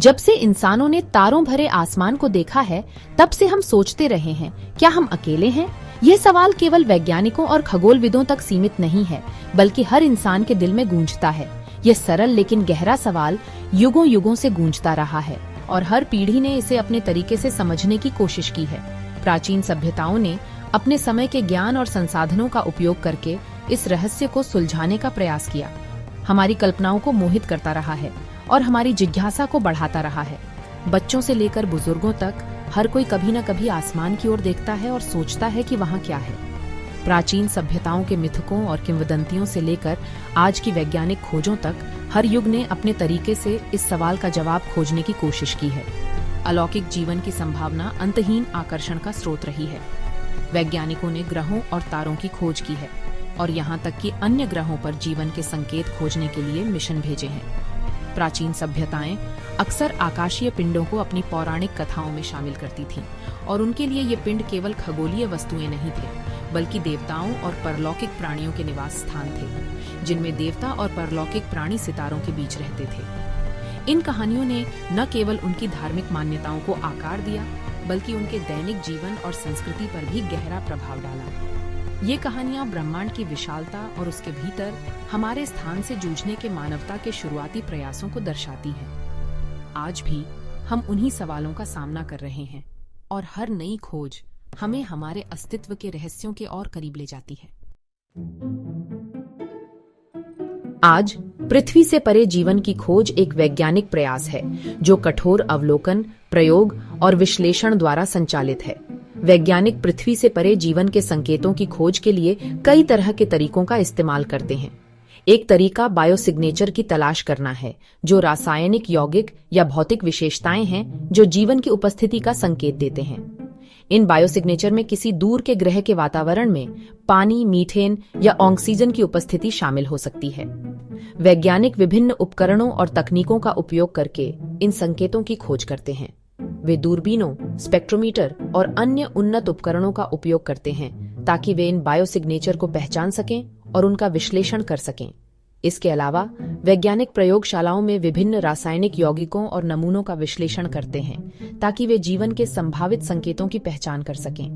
जब से इंसानों ने तारों भरे आसमान को देखा है, तब से हम सोचते रहे हैं, क्या हम अकेले हैं? यह सवाल केवल वैज्ञानिकों और खगोलविदों तक सीमित नहीं है, बल्कि हर इंसान के दिल में गूंजता है। यह सरल लेकिन गहरा सवाल युगों युगों से गूंजता रहा है और हर पीढ़ी ने इसे अपने तरीके से समझने की कोशिश की है। प्राचीन सभ्यताओं ने अपने समय के ज्ञान और संसाधनों का उपयोग करके इस रहस्य को सुलझाने का प्रयास किया। हमारी कल्पनाओं को मोहित करता रहा है और हमारी जिज्ञासा को बढ़ाता रहा है। बच्चों से लेकर बुजुर्गों तक हर कोई कभी न कभी आसमान की ओर देखता है और सोचता है कि वहाँ क्या है। प्राचीन सभ्यताओं के मिथकों और किंवदंतियों से लेकर आज की वैज्ञानिक खोजों तक हर युग ने अपने तरीके से इस सवाल का जवाब खोजने की कोशिश की है। अलौकिक जीवन की संभावना अंतहीन आकर्षण का स्रोत रही है। वैज्ञानिकों ने ग्रहों और तारों की खोज की है और यहाँ तक कि अन्य ग्रहों पर जीवन के संकेत खोजने के लिए मिशन भेजे हैं। प्राचीन सभ्यताएं अक्सर आकाशीय पिंडों को अपनी पौराणिक कथाओं में शामिल करती थीं और उनके लिए ये पिंड केवल खगोलीय वस्तुएं नहीं थे, बल्कि देवताओं और परलौकिक प्राणियों के निवास स्थान थे, जिनमें देवता और परलौकिक प्राणी सितारों के बीच रहते थे। इन कहानियों ने न केवल उनकी धार्मिक मान्यताओं को आकार दिया, बल्कि उनके दैनिक जीवन और संस्कृति पर भी गहरा प्रभाव डाला। ये कहानियां ब्रह्मांड की विशालता और उसके भीतर हमारे स्थान से जूझने के मानवता के शुरुआती प्रयासों को दर्शाती हैं। आज भी हम उन्हीं सवालों का सामना कर रहे हैं और हर नई खोज हमें हमारे अस्तित्व के रहस्यों के और करीब ले जाती है। आज पृथ्वी से परे जीवन की खोज एक वैज्ञानिक प्रयास है जो कठोर अवलोकन, प्रयोग और विश्लेषण द्वारा संचालित है। वैज्ञानिक पृथ्वी से परे जीवन के संकेतों की खोज के लिए कई तरह के तरीकों का इस्तेमाल करते हैं। एक तरीका बायोसिग्नेचर की तलाश करना है, जो रासायनिक, यौगिक या भौतिक विशेषताएं हैं जो जीवन की उपस्थिति का संकेत देते हैं। इन बायोसिग्नेचर में किसी दूर के ग्रह के वातावरण में पानी, मीथेन या ऑक्सीजन की उपस्थिति शामिल हो सकती है। वैज्ञानिक विभिन्न उपकरणों और तकनीकों का उपयोग करके इन संकेतों की खोज करते हैं। वे दूरबीनों, स्पेक्ट्रोमीटर और अन्य उन्नत उपकरणों का उपयोग करते हैं ताकि वे इन बायोसिग्नेचर को पहचान सकें और उनका विश्लेषण कर सकें। इसके अलावा वैज्ञानिक प्रयोगशालाओं में विभिन्न रासायनिक यौगिकों और नमूनों का विश्लेषण करते हैं ताकि वे जीवन के संभावित संकेतों की पहचान कर सकें।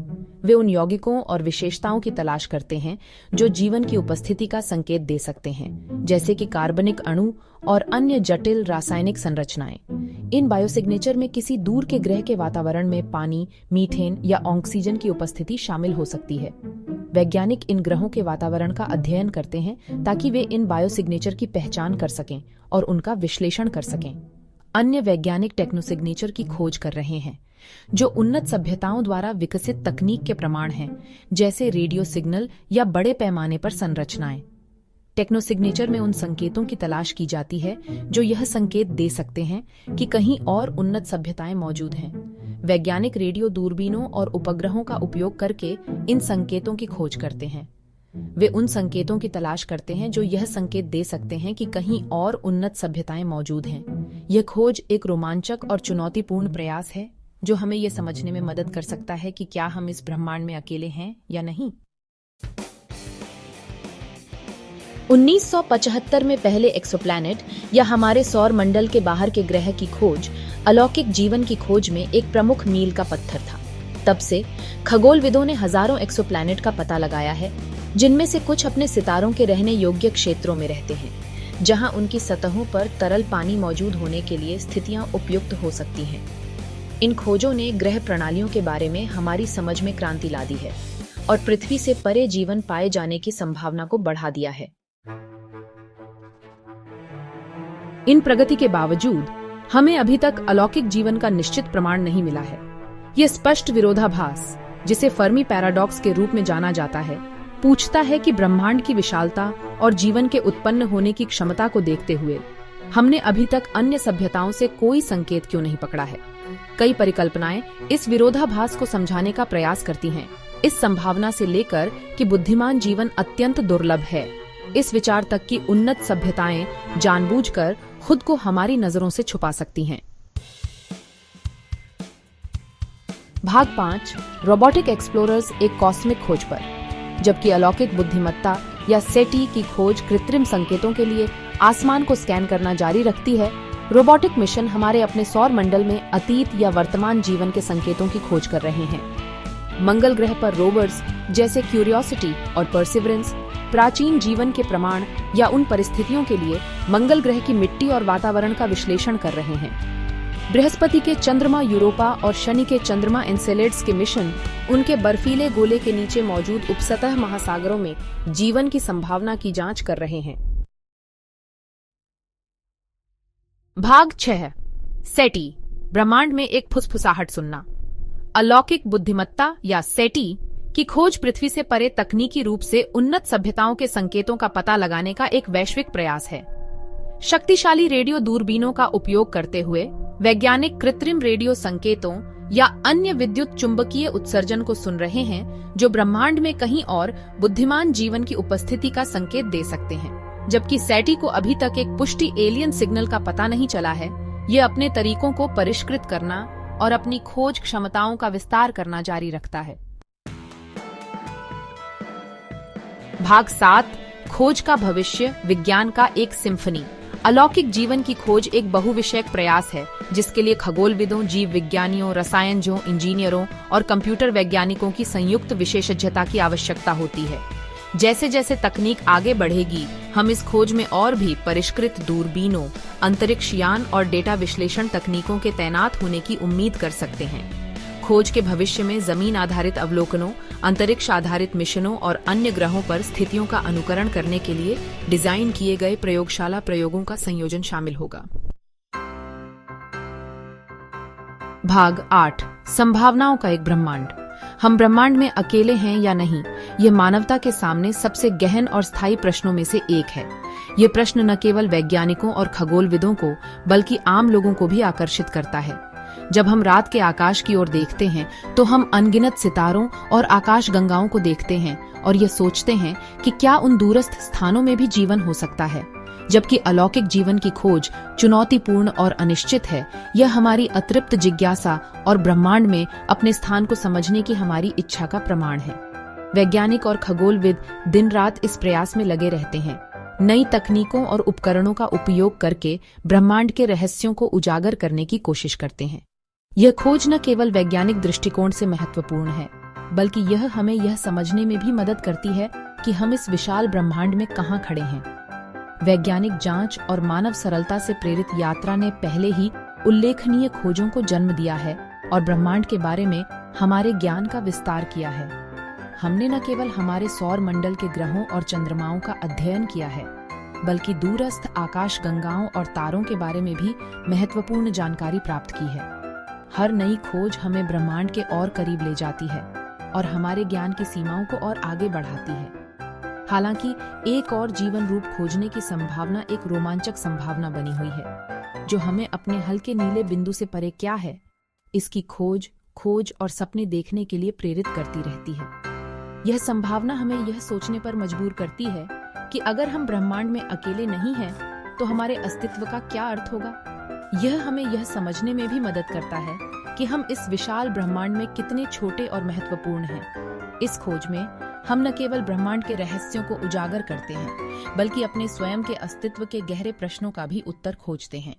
वे उन यौगिकों और विशेषताओं की तलाश करते हैं जो जीवन की उपस्थिति का संकेत दे सकते हैं, जैसे कि कार्बनिक अणु और अन्य जटिल रासायनिक संरचनाएं। इन बायोसिग्नेचर में किसी दूर के ग्रह के वातावरण में पानी, मीथेन या ऑक्सीजन की उपस्थिति शामिल हो सकती है। वैज्ञानिक इन ग्रहों के वातावरण का अध्ययन करते हैं ताकि वे इन बायोसिग्नेचर की पहचान कर सकें और उनका विश्लेषण कर सकें। अन्य वैज्ञानिक टेक्नोसिग्नेचर की खोज कर रहे हैं, जो उन्नत सभ्यताओं द्वारा विकसित तकनीक के प्रमाण हैं, जैसे रेडियो सिग्नल या बड़े पैमाने पर संरचनाएं। टेक्नोसिग्नेचर में उन संकेतों की तलाश की जाती है जो यह संकेत दे सकते हैं कि कहीं और उन्नत सभ्यताएं मौजूद हैं। वैज्ञानिक रेडियो दूरबीनों और उपग्रहों का उपयोग करके इन संकेतों की खोज करते हैं। वे उन संकेतों की तलाश करते हैं जो यह संकेत दे सकते हैं कि कहीं और उन्नत सभ्यताएं मौजूद हैं। यह खोज एक रोमांचक और चुनौतीपूर्ण प्रयास है जो हमें यह समझने में मदद कर सकता है कि क्या हम इस ब्रह्मांड में अकेले हैं या नहीं। 1975 में पहले एक्सोप्लैनेट या हमारे सौर मंडल के बाहर के ग्रह की खोज अलौकिक जीवन की खोज में एक प्रमुख मील का पत्थर था। तब से खगोलविदों ने हजारों एक्सोप्लैनेट का पता लगाया है, जिनमें से कुछ अपने सितारों के रहने योग्य क्षेत्रों में रहते हैं, जहां उनकी सतहों पर तरल पानी मौजूद होने के लिए स्थितियां उपयुक्त हो सकती हैं। इन खोजों ने ग्रह प्रणालियों के बारे में हमारी समझ में क्रांति ला दी है और पृथ्वी से परे जीवन पाए जाने की संभावना को बढ़ा दिया है। इन प्रगति के बावजूद हमें अभी तक अलौकिक जीवन का निश्चित प्रमाण नहीं मिला है। यह स्पष्ट विरोधाभास, जिसे फर्मी पैराडॉक्स के रूप में जाना जाता है, पूछता है कि ब्रह्मांड की विशालता और जीवन के उत्पन्न होने की क्षमता को देखते हुए हमने अभी तक अन्य सभ्यताओं से कोई संकेत क्यों नहीं पकड़ा है। कई परिकल्पनाएं इस विरोधाभास को समझाने का प्रयास करती हैं, इस संभावना से लेकर कि बुद्धिमान जीवन अत्यंत दुर्लभ है, इस विचार तक कि उन्नत सभ्यताएं जानबूझकर खुद को हमारी नजरों से छुपा सकती हैं। भाग 5, रोबोटिक एक्सप्लोरर्स एक कॉस्मिक खोज पर। जबकि अलौकिक बुद्धिमत्ता या सेटी की खोज कृत्रिम संकेतों के लिए आसमान को स्कैन करना जारी रखती है, रोबोटिक मिशन हमारे अपने सौर मंडल में अतीत या वर्तमान जीवन के संकेतों की खोज कर रहे हैं। मंगल ग्रह पर रोवर्स जैसे क्यूरियोसिटी और परसिवरेंस प्राचीन जीवन के प्रमाण या उन परिस्थितियों के लिए मंगल ग्रह की मिट्टी और वातावरण का विश्लेषण कर रहे हैं। बृहस्पति के चंद्रमा यूरोपा और शनि के चंद्रमा एनसेलेड्स के मिशन उनके बर्फीले गोले के नीचे मौजूद उपसतह महासागरों में जीवन की संभावना की जांच कर रहे हैं। भाग 6 सेटी, ब्रह्मांड में एक फुसफुसाहट सुनना। अलौकिक बुद्धिमत्ता या सेटी की खोज पृथ्वी से परे तकनीकी रूप से उन्नत सभ्यताओं के संकेतों का पता लगाने का एक वैश्विक प्रयास है। शक्तिशाली रेडियो दूरबीनों का उपयोग करते हुए वैज्ञानिक कृत्रिम रेडियो संकेतों या अन्य विद्युत चुंबकीय उत्सर्जन को सुन रहे हैं जो ब्रह्मांड में कहीं और बुद्धिमान जीवन की उपस्थिति का संकेत दे सकते हैं। जबकि सेटी को अभी तक एक पुष्टि एलियन सिग्नल का पता नहीं चला है, ये अपने तरीकों को परिष्कृत करना और अपनी खोज क्षमताओं का विस्तार करना जारी रखता है। भाग 7 खोज का भविष्य, विज्ञान का एक सिम्फनी। अलौकिक जीवन की खोज एक बहुविषयक प्रयास है जिसके लिए खगोलविदों, जीव विज्ञानियों, रसायनजों, इंजीनियरों और कंप्यूटर वैज्ञानिकों की संयुक्त विशेषज्ञता की आवश्यकता होती है। जैसे जैसे तकनीक आगे बढ़ेगी, हम इस खोज में और भी परिष्कृत दूरबीनों, अंतरिक्ष यान और डेटा विश्लेषण तकनीकों के तैनात होने की उम्मीद कर सकते हैं। खोज के भविष्य में जमीन आधारित अवलोकनों, अंतरिक्ष आधारित मिशनों और अन्य ग्रहों पर स्थितियों का अनुकरण करने के लिए डिजाइन किए गए प्रयोगशाला प्रयोगों का संयोजन शामिल होगा। भाग 8 संभावनाओं का एक ब्रह्मांड। हम ब्रह्मांड में अकेले हैं या नहीं, यह मानवता के सामने सबसे गहन और स्थायी प्रश्नों में से एक है। ये प्रश्न न केवल वैज्ञानिकों और खगोलविदों को बल्कि आम लोगों को भी आकर्षित करता है। जब हम रात के आकाश की ओर देखते हैं तो हम अनगिनत सितारों और आकाश गंगाओं को देखते हैं और ये सोचते हैं कि क्या उन दूरस्थ स्थानों में भी जीवन हो सकता है। जबकि अलौकिक जीवन की खोज चुनौतीपूर्ण और अनिश्चित है, यह हमारी अतृप्त जिज्ञासा और ब्रह्मांड में अपने स्थान को समझने की हमारी इच्छा का प्रमाण है। वैज्ञानिक और खगोलविद दिन रात इस प्रयास में लगे रहते हैं, नई तकनीकों और उपकरणों का उपयोग करके ब्रह्मांड के रहस्यों को उजागर करने की कोशिश करते हैं। यह खोज न केवल वैज्ञानिक दृष्टिकोण से महत्वपूर्ण है, बल्कि यह हमें यह समझने में भी मदद करती है कि हम इस विशाल ब्रह्मांड में कहाँ खड़े हैं। वैज्ञानिक जांच और मानव सरलता से प्रेरित यात्रा ने पहले ही उल्लेखनीय खोजों को जन्म दिया है और ब्रह्मांड के बारे में हमारे ज्ञान का विस्तार किया है। हमने न केवल हमारे सौर मंडल के ग्रहों और चंद्रमाओं का अध्ययन किया है, बल्कि दूरस्थ आकाश गंगाओं और तारों के बारे में भी महत्वपूर्ण जानकारी प्राप्त की है। हर नई खोज हमें ब्रह्मांड के और करीब ले जाती है और हमारे ज्ञान की सीमाओं को और आगे बढ़ाती है। हालांकि एक और जीवन रूप खोजने की संभावना एक रोमांचक संभावना बनी हुई है, जो हमें अपने हल्के नीले बिंदु से परे क्या है, इसकी खोज और सपने देखने के लिए प्रेरित करती रहती है। यह संभावना हमें यह सोचने पर मजबूर करती है कि अगर हम ब्रह्मांड में अकेले नहीं हैं, तो हमारे अस्तित्व का क्या अर्थ होगा। यह हमें यह समझने में भी मदद करता है कि हम इस विशाल ब्रह्मांड में कितने छोटे और महत्वपूर्ण हैं। इस खोज में हम न केवल ब्रह्मांड के रहस्यों को उजागर करते हैं, बल्कि अपने स्वयं के अस्तित्व के गहरे प्रश्नों का भी उत्तर खोजते हैं।